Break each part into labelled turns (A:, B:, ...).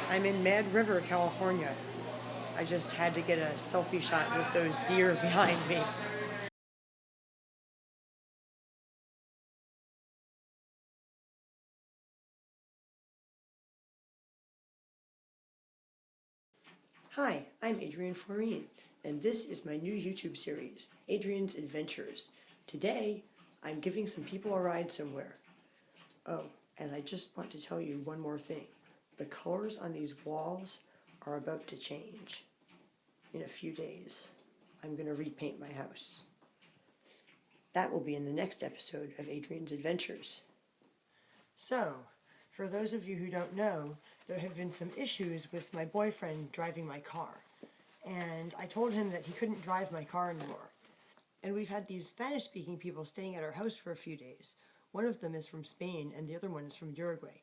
A: I'm in Mad River, California. I just had to get a selfie shot with those deer behind me. Hi, I'm Adrienne Floreen, and this is my new YouTube series, Adrienne's Adventures. Today, I'm giving some people a ride somewhere. Oh, and I just want to tell you one more thing. The colors on these walls are about to change. In a few days, I'm going to repaint my house. That will be in the next episode of Adrienne's Adventures. So, for those of you who don't know, there have been some issues with my boyfriend driving my car. And I told him that he couldn't drive my car anymore. And we've had these Spanish-speaking people staying at our house for a few days. One of them is from Spain and the other one is from Uruguay.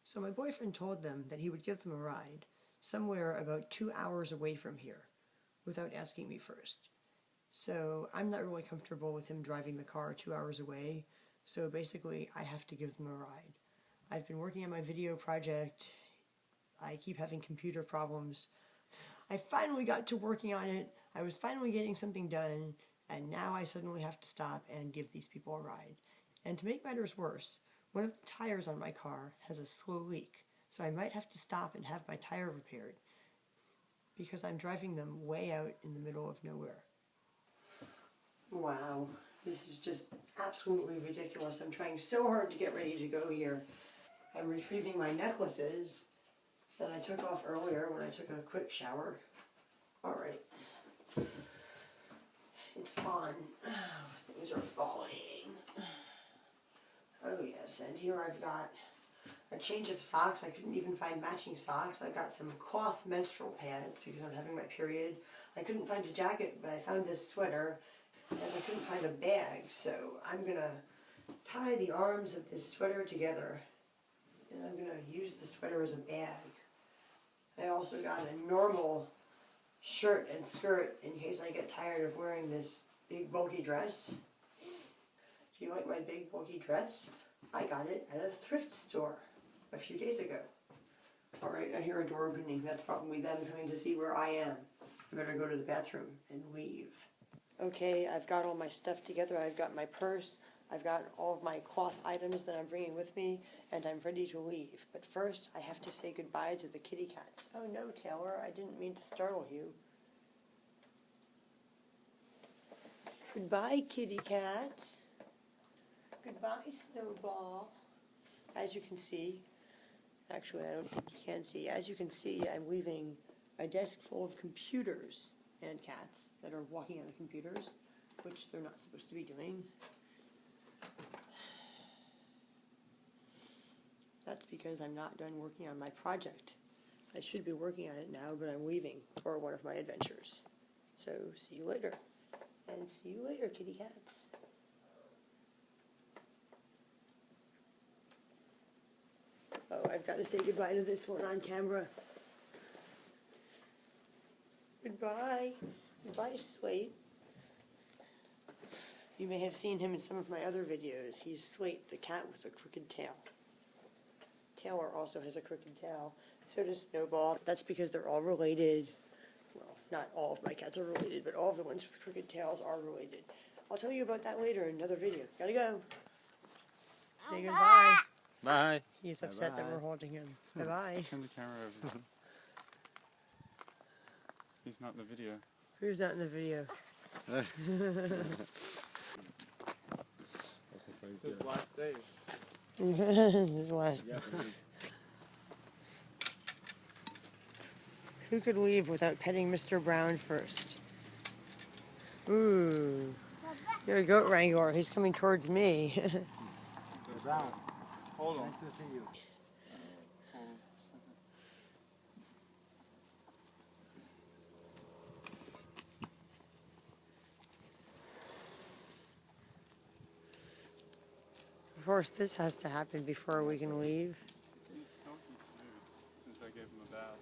A: So my boyfriend told them that he would give them a ride somewhere about 2 hours away from here without asking me first. So I'm not really comfortable with him driving the car 2 hours away. So basically I have to give them a ride. I've been working on my video project. I keep having computer problems. I finally got to working on it. I was finally getting something done, and now I suddenly have to stop and give these people a ride. And to make matters worse, one of the tires on my car has a slow leak, so I might have to stop and have my tire repaired because I'm driving them way out in the middle of nowhere. Wow, this is just absolutely ridiculous. I'm trying so hard to get ready to go here. I'm retrieving my necklaces that I took off earlier when I took a quick shower. Alright. It's on. Things are falling. Oh yes, and here I've got a change of socks. I couldn't even find matching socks. I got some cloth menstrual pads because I'm having my period. I couldn't find a jacket, but I found this sweater, and I couldn't find a bag, so I'm going to tie the arms of this sweater together. And I'm going to use the sweater as a bag. I also got a normal shirt and skirt in case I get tired of wearing this big bulky dress. Do you like my big bulky dress? I got it at a thrift store a few days ago. Alright, I hear a door opening. That's probably them coming to see where I am. I better go to the bathroom and leave. Okay, I've got all my stuff together. I've got my purse. I've got all of my cloth items that I'm bringing with me, and I'm ready to leave. But first, I have to say goodbye to the kitty cats. Oh no, Taylor, I didn't mean to startle you. Goodbye, kitty cats. Goodbye, Snowball. As you can see, actually I don't think you can see, as you can see, I'm leaving a desk full of computers and cats that are walking on the computers, which they're not supposed to be doing. That's because I'm not done working on my project. I should be working on it now, but I'm leaving for one of my adventures. So, see you later. And see you later, kitty cats. Oh, I've got to say goodbye to this one on camera. Goodbye. Goodbye, Slate. You may have seen him in some of my other videos. He's Slate, the cat with a crooked tail. Taylor also has a crooked tail. So does Snowball. That's because they're all related. Well, not all of my cats are related, but all of the ones with crooked tails are related. I'll tell you about that later in another video. Gotta go. Say goodbye.
B: Bye.
A: He's upset that we're holding him. Bye-bye.
B: Turn the camera over. He's not in the video.
A: Who's not in the video?
B: It's his last day.
A: This is last. Who could leave without petting Mr. Brown first? Ooh. You're a goat wrangler. He's coming towards me.
B: Mr. Brown. Hold on.
C: Nice to see you.
A: Of course, this has to happen before we can leave.
B: He's silky smooth since I gave him a bath.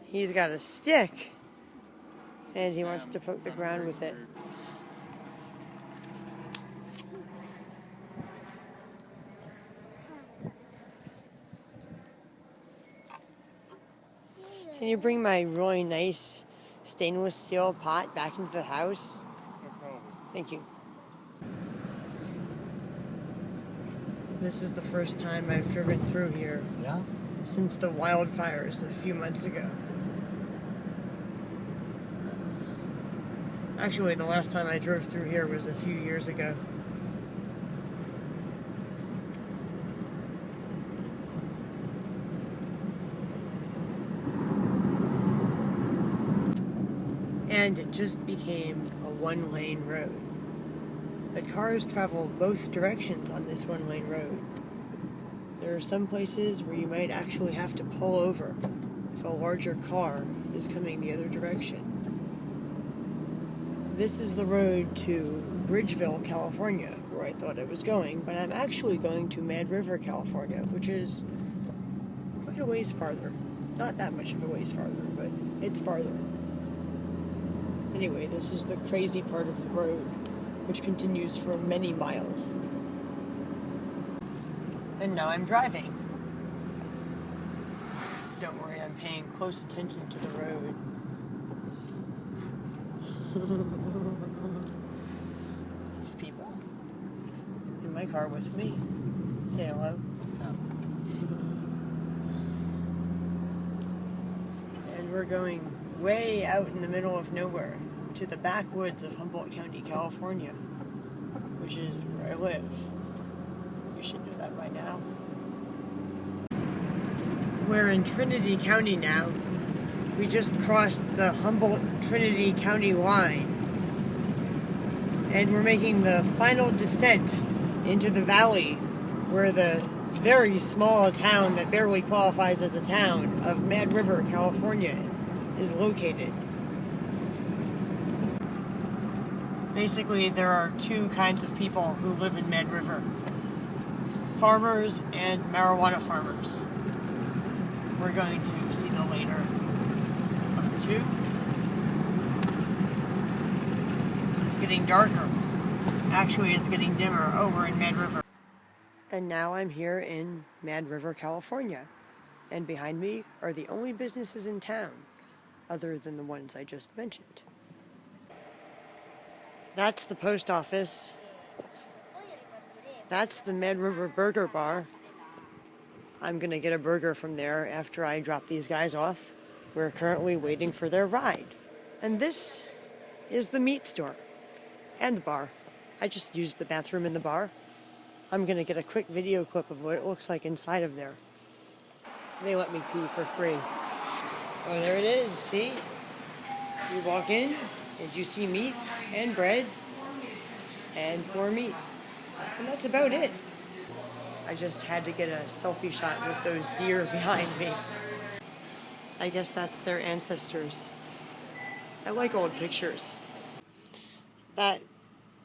A: He's got a stick, and he wants to poke the ground with it. Can you bring my really nice stainless steel pot back into the house?
B: No problem.
A: Thank you. This is the first time I've driven through here.
C: Yeah?
A: Since the wildfires a few months ago. Actually, the last time I drove through here was a few years ago. And it just became a one-lane road. But cars travel both directions on this one-lane road. There are some places where you might actually have to pull over if a larger car is coming the other direction. This is the road to Bridgeville, California, where I thought I was going, but I'm actually going to Mad River, California, which is quite a ways farther. Not that much of a ways farther, but it's farther. Anyway, this is the crazy part of the road, which continues for many miles. And now I'm driving. Don't worry, I'm paying close attention to the road. These people in my car with me. Say hello.
C: What's up?
A: And we're going way out in the middle of nowhere to the backwoods of Humboldt County, California, which is where I live. You should know that by now. We're in Trinity County now. We just crossed the Humboldt-Trinity County line. And we're making the final descent into the valley where the very small town that barely qualifies as a town of Mad River, California is located. Basically, there are two kinds of people who live in Mad River. Farmers and marijuana farmers. We're going to see the later of the two. It's getting darker. Actually, it's getting dimmer over in Mad River. And now I'm here in Mad River, California. And behind me are the only businesses in town, other than the ones I just mentioned. That's the post office. That's the Mad River Burger Bar. I'm gonna get a burger from there after I drop these guys off. We're currently waiting for their ride. And this is the meat store and the bar. I just used the bathroom in the bar. I'm gonna get a quick video clip of what it looks like inside of there. They let me pee for free. Oh, there it is, see? You walk in and you see meat and bread and more meat. And that's about it. I just had to get a selfie shot with those deer behind me. I guess that's their ancestors. I like old pictures. That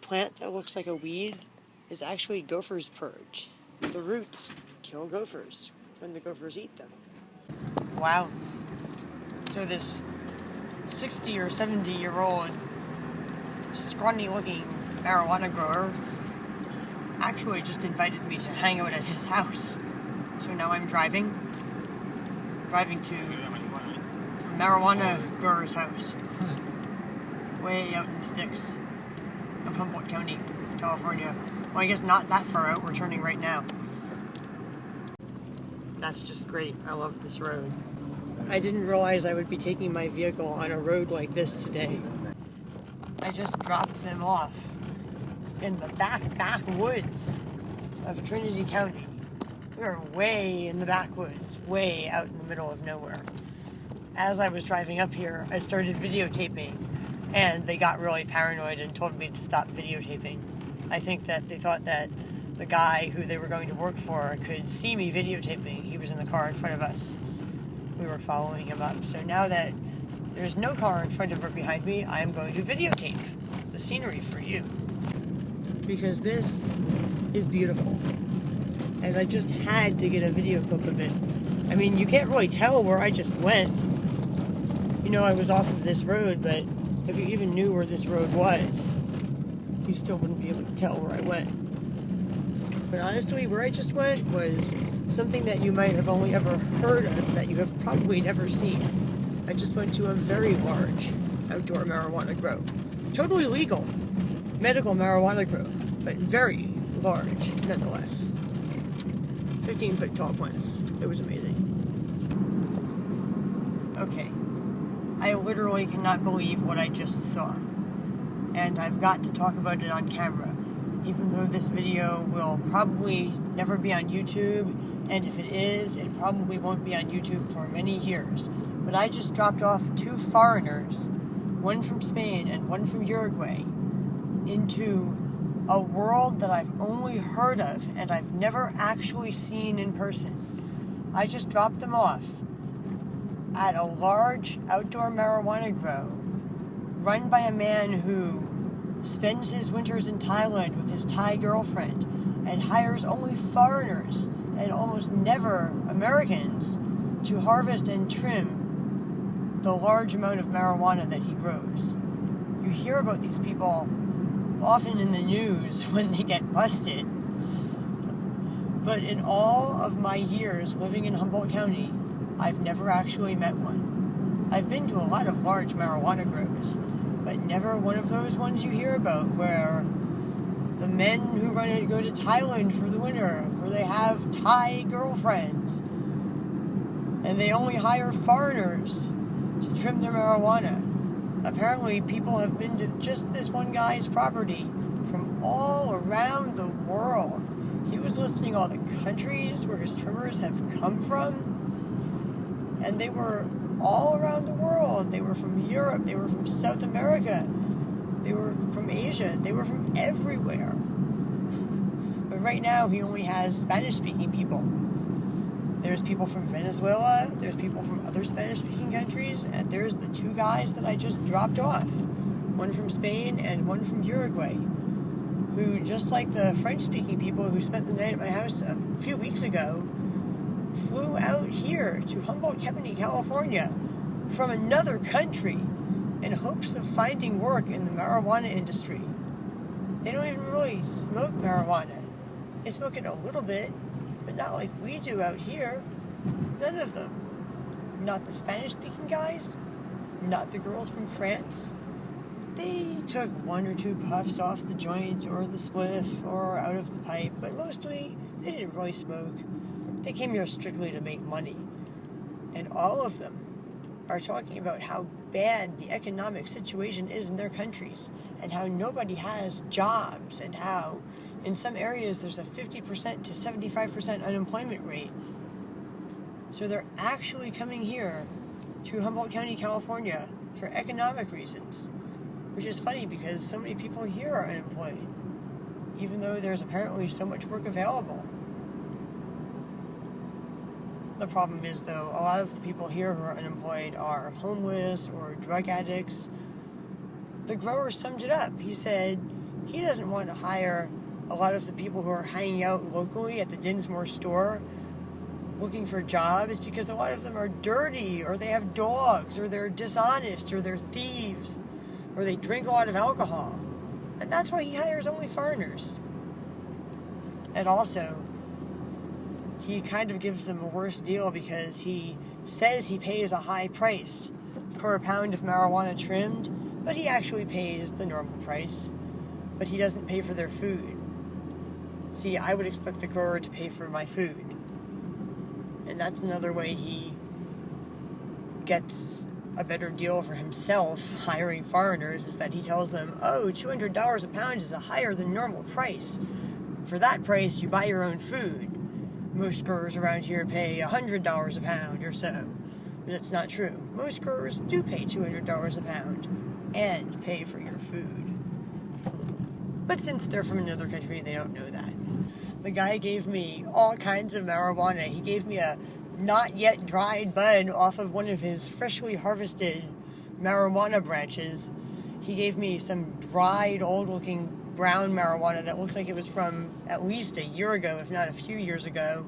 A: plant that looks like a weed is actually gopher's purge. The roots kill gophers when the gophers eat them. Wow. So this 60 or 70-year-old scrawny looking marijuana grower actually just invited me to hang out at his house. So now I'm driving to a marijuana grower's house. Way out in the sticks of Humboldt County, California. Well, I guess not that far out. We're turning right now. That's just great. I love this road. I didn't realize I would be taking my vehicle on a road like this today. I just dropped them off in the backwoods of Trinity County. We were way in the backwoods, way out in the middle of nowhere. As I was driving up here, I started videotaping, and they got really paranoid and told me to stop videotaping. I think that they thought that the guy who they were going to work for could see me videotaping. He was in the car in front of us. We were following him up. So now that there's no car in front of or behind me, I am going to videotape the scenery for you. Because this is beautiful. And I just had to get a video clip of it. I mean, you can't really tell where I just went. You know, I was off of this road, but if you even knew where this road was, you still wouldn't be able to tell where I went. But honestly, where I just went was something that you might have only ever heard of, that you have probably never seen. I just went to a very large outdoor marijuana grow. Totally legal medical marijuana grow, but very large nonetheless. 15-foot tall plants. It was amazing. Okay. I literally cannot believe what I just saw. And I've got to talk about it on camera, even though this video will probably never be on YouTube, and if it is, it probably won't be on YouTube for many years. But I just dropped off 2 foreigners, one from Spain and one from Uruguay, into a world that I've only heard of and I've never actually seen in person. I just dropped them off at a large outdoor marijuana grow run by a man who spends his winters in Thailand with his Thai girlfriend and hires only foreigners and almost never Americans to harvest and trim the large amount of marijuana that he grows. You hear about these people often in the news when they get busted, but in all of my years living in Humboldt County, I've never actually met one. I've been to a lot of large marijuana grows, but never one of those ones you hear about where the men who run it go to Thailand for the winter, where they have Thai girlfriends, and they only hire foreigners to trim their marijuana. Apparently, people have been to just this one guy's property from all around the world. He was listing all the countries where his trimmers have come from, and they were all around the world. They were from Europe, they were from South America, they were from Asia, they were from everywhere. But right now, he only has Spanish-speaking people. There's people from Venezuela, there's people from other Spanish-speaking countries, and there's the 2 guys that I just dropped off. One from Spain and one from Uruguay, who, just like the French-speaking people who spent the night at my house a few weeks ago, flew out here to Humboldt County, California, from another country in hopes of finding work in the marijuana industry. They don't even really smoke marijuana. They smoke it a little bit, but not like we do out here. None of them. Not the Spanish-speaking guys, not the girls from France. They took 1 or 2 puffs off the joint or the spliff or out of the pipe, but mostly they didn't really smoke. They came here strictly to make money. And all of them are talking about how bad the economic situation is in their countries and how nobody has jobs and how in some areas there's a 50% to 75% unemployment rate. So they're actually coming here to Humboldt County, California for economic reasons, which is funny because so many people here are unemployed, even though there's apparently so much work available. The problem is, though, a lot of the people here who are unemployed are homeless or drug addicts. The grower summed it up. He said he doesn't want to hire a lot of the people who are hanging out locally at the Dinsmore store looking for jobs because a lot of them are dirty, or they have dogs, or they're dishonest, or they're thieves, or they drink a lot of alcohol. And that's why he hires only foreigners. And also, he kind of gives them a worse deal because he says he pays a high price per pound of marijuana trimmed, but he actually pays the normal price, but he doesn't pay for their food. See, I would expect the grower to pay for my food. And that's another way he gets a better deal for himself hiring foreigners, is that he tells them, oh, $200 a pound is a higher than normal price. For that price, you buy your own food. Most growers around here pay $100 a pound or so. But it's not true. Most growers do pay $200 a pound and pay for your food. But since they're from another country, they don't know that. The guy gave me all kinds of marijuana. He gave me a not yet dried bud off of one of his freshly harvested marijuana branches. He gave me some dried, old-looking brown marijuana that looks like it was from at least a year ago, if not a few years ago.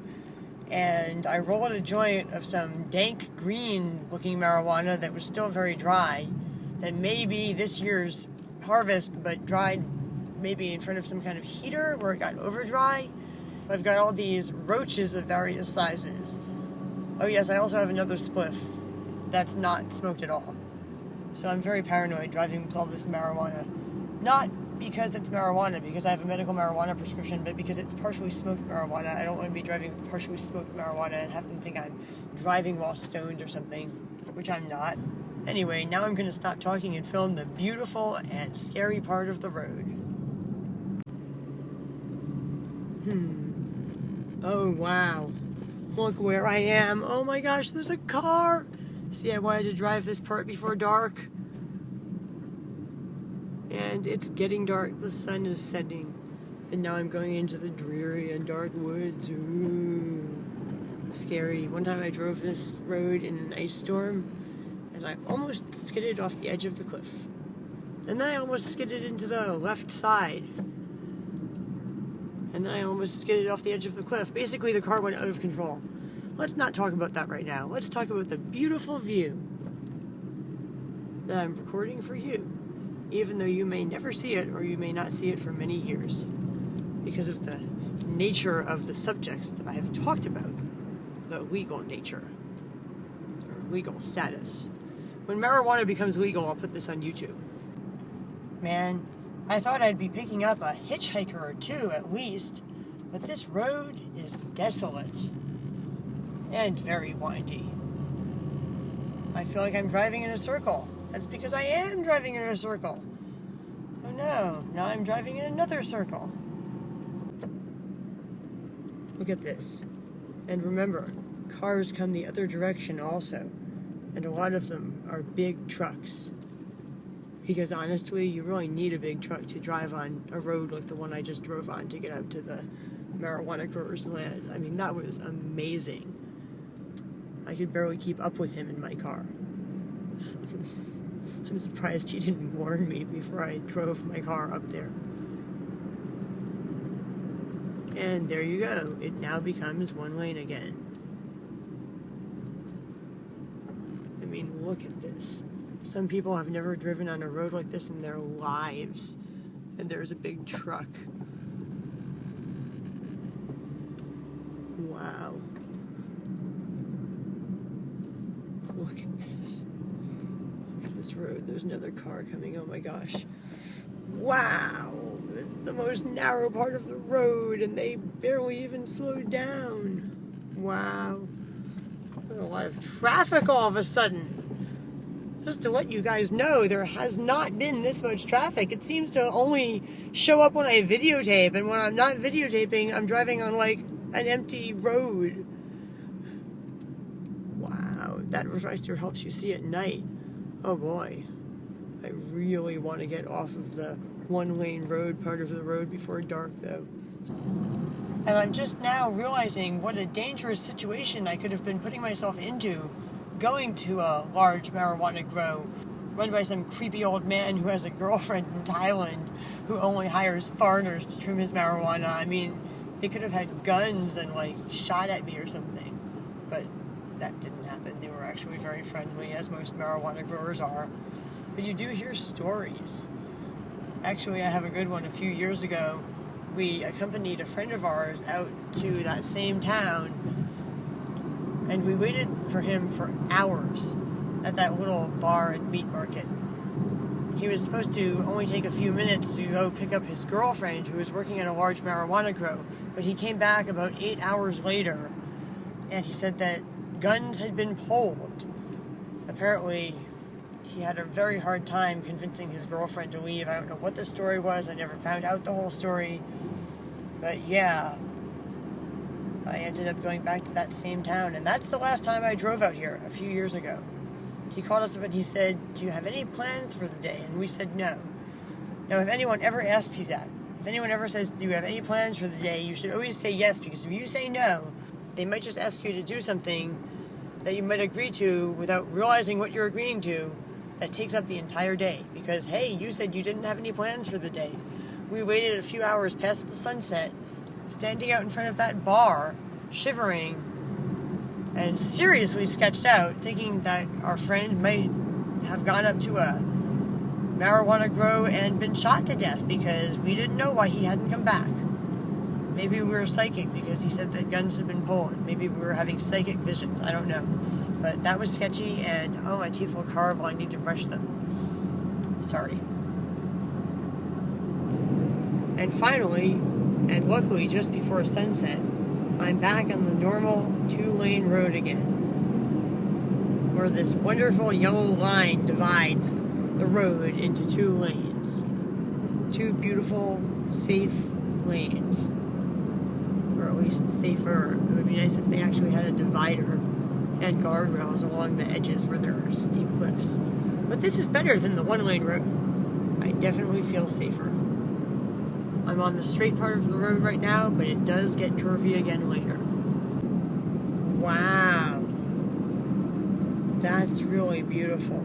A: And I rolled a joint of some dank green-looking marijuana that was still very dry, that may be this year's harvest, but dried maybe in front of some kind of heater where it got over dry. I've got all these roaches of various sizes. Oh yes, I also have another spliff that's not smoked at all. So I'm very paranoid driving with all this marijuana. Not because it's marijuana, because I have a medical marijuana prescription, but because it's partially smoked marijuana. I don't want to be driving with partially smoked marijuana and have them think I'm driving while stoned or something, which I'm not. Anyway, now I'm going to stop talking and film the beautiful and scary part of the road. Oh, wow. Look where I am. Oh my gosh, there's a car. See, I wanted to drive this part before dark. And it's getting dark. The sun is setting. And now I'm going into the dreary and dark woods. Ooh. Scary. One time I drove this road in an ice storm, and I almost skidded off the edge of the cliff. And then I almost skidded into the left side. And then I almost skidded off the edge of the cliff. Basically, the car went out of control. Let's not talk about that right now. Let's talk about the beautiful view that I'm recording for you, even though you may never see it or you may not see it for many years because of the nature of the subjects that I have talked about, the legal nature or legal status. When marijuana becomes legal, I'll put this on YouTube. Man, I thought I'd be picking up a hitchhiker or two at least, but this road is desolate and very windy. I feel like I'm driving in a circle. That's because I am driving in a circle. Oh no, now I'm driving in another circle. Look at this. And remember, cars come the other direction also, and a lot of them are big trucks. Because honestly, you really need a big truck to drive on a road like the one I just drove on to get out to the marijuana grower's land. I mean, that was amazing. I could barely keep up with him in my car. I'm surprised he didn't warn me before I drove my car up there. And there you go. It now becomes one lane again. I mean, look at this. Some people have never driven on a road like this in their lives. And there's a big truck. Wow. Look at this. Look at this road. There's another car coming. Oh my gosh. Wow. It's the most narrow part of the road and they barely even slowed down. Wow. There's a lot of traffic all of a sudden. Just to let you guys know, there has not been this much traffic. It seems to only show up when I videotape, and when I'm not videotaping, I'm driving on like an empty road. Wow, that reflector helps you see at night. Oh boy. I really want to get off of the one-lane road part of the road before dark, though. And I'm just now realizing what a dangerous situation I could have been putting myself into going to a large marijuana grow run by some creepy old man who has a girlfriend in Thailand who only hires foreigners to trim his marijuana. I mean, they could have had guns and, like, shot at me or something. But that didn't happen. They were actually very friendly, as most marijuana growers are. But you do hear stories. Actually, I have a good one. A few years ago, we accompanied a friend of ours out to that same town, and we waited for him for hours at that little bar and meat market. He was supposed to only take a few minutes to go pick up his girlfriend who was working at a large marijuana grow, but he came back about 8 hours later, and he said that guns had been pulled. Apparently, he had a very hard time convincing his girlfriend to leave. I don't know what the story was. I never found out the whole story. But yeah, I ended up going back to that same town, and that's the last time I drove out here, a few years ago. He called us up and he said, "Do you have any plans for the day?" And we said no. Now, if anyone ever asks you that, if anyone ever says, "Do you have any plans for the day?" you should always say yes, because if you say no, they might just ask you to do something that you might agree to without realizing what you're agreeing to. That takes up the entire day, because, hey, you said you didn't have any plans for the day. We waited a few hours past the sunset, standing out in front of that bar, shivering, and seriously sketched out, thinking that our friend might have gone up to a marijuana grow and been shot to death because we didn't know why he hadn't come back. Maybe we were psychic because he said that guns had been pulled. Maybe we were having psychic visions. I don't know. But that was sketchy, and oh, my teeth look horrible. I need to brush them. Sorry. And finally, and luckily just before sunset, I'm back on the normal 2-lane road again, where this wonderful yellow line divides the road into 2 lanes. 2 beautiful, safe lanes. Or at least safer. It would be nice if they actually had a divider and guardrails along the edges where there are steep cliffs. But this is better than the 1-lane road. I definitely feel safer. I'm on the straight part of the road right now, but it does get curvy again later. Wow. That's really beautiful.